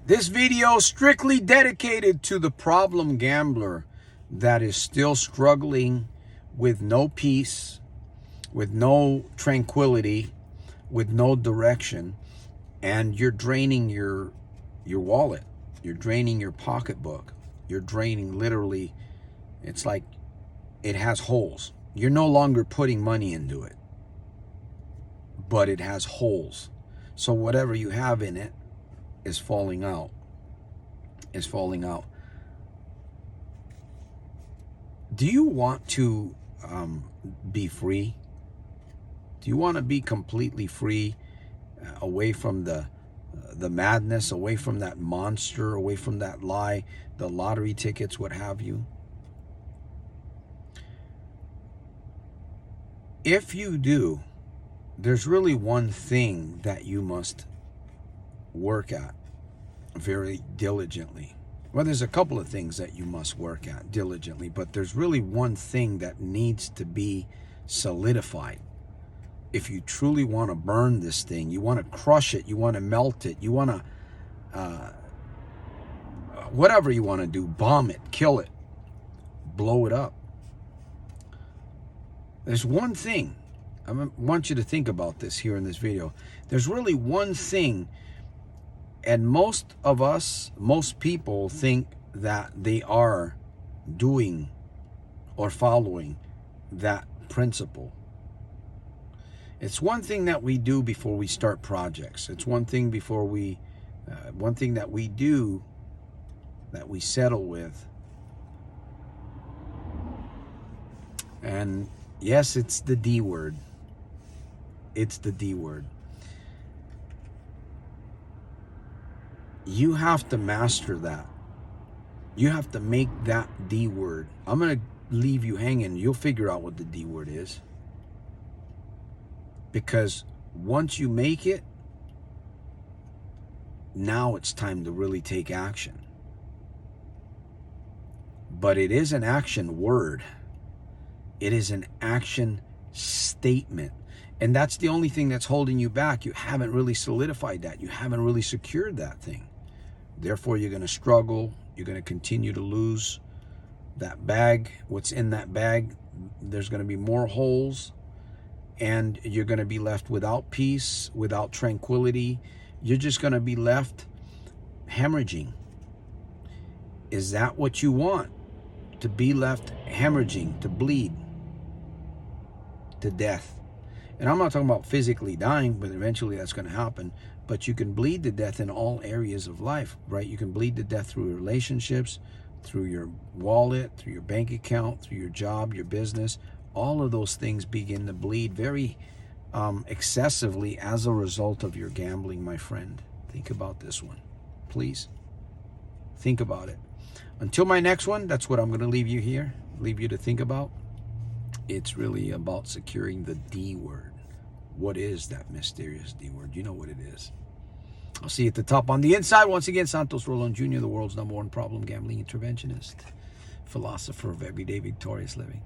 This video is strictly dedicated to the problem gambler that is still struggling with no peace, with no tranquility, with no direction, and you're draining your wallet. You're draining your pocketbook. You're draining literally, it's like it has holes. You're no longer putting money into it, but it has holes. So whatever you have in it is falling out. Is falling out. Do you want to be free? Do you want to be completely free, away from the madness, away from that monster, away from that lie, the lottery tickets, what have you? If you do, there's really one thing that you must work at very diligently. Well, there's a couple of things that you must work at diligently, but there's really one thing that needs to be solidified. If you truly want to burn this thing, you want to crush it, you want to melt it, you want to, whatever you want to do, bomb it, kill it, blow it up. There's one thing, I want you to think about this here in this video. There's really one thing, and most of us, most people think that they are doing or following that principle. It's one thing that we do before we start projects. It's one thing before we, one thing that we do that we settle with. And yes, it's the D word. It's the D word. You have to master that. You have to make that D word. I'm going to leave you hanging. You'll figure out what the D word is. Because once you make it, now it's time to really take action. But it is an action word. It is an action statement. And that's the only thing that's holding you back. You haven't really solidified that. You haven't really secured that thing. Therefore, you're going to struggle. You're going to continue to lose that bag. What's in that bag, there's going to be more holes. And you're going to be left without peace, without tranquility. You're just going to be left hemorrhaging. Is that what you want? To be left hemorrhaging, to bleed to death. And I'm not talking about physically dying, but eventually that's going to happen. But you can bleed to death in all areas of life, right? You can bleed to death through relationships, through your wallet, through your bank account, through your job, your business. All of those things begin to bleed very excessively as a result of your gambling, my friend. Think about this one, please. Think about it. Until my next one, that's what I'm going to leave you here, leave you to think about. It's really about securing the D word. What is that mysterious D word? You know what it is. I'll see you at the top on the inside. Once again, Santos Rolon Jr., the world's #1 problem gambling interventionist, philosopher of everyday victorious living.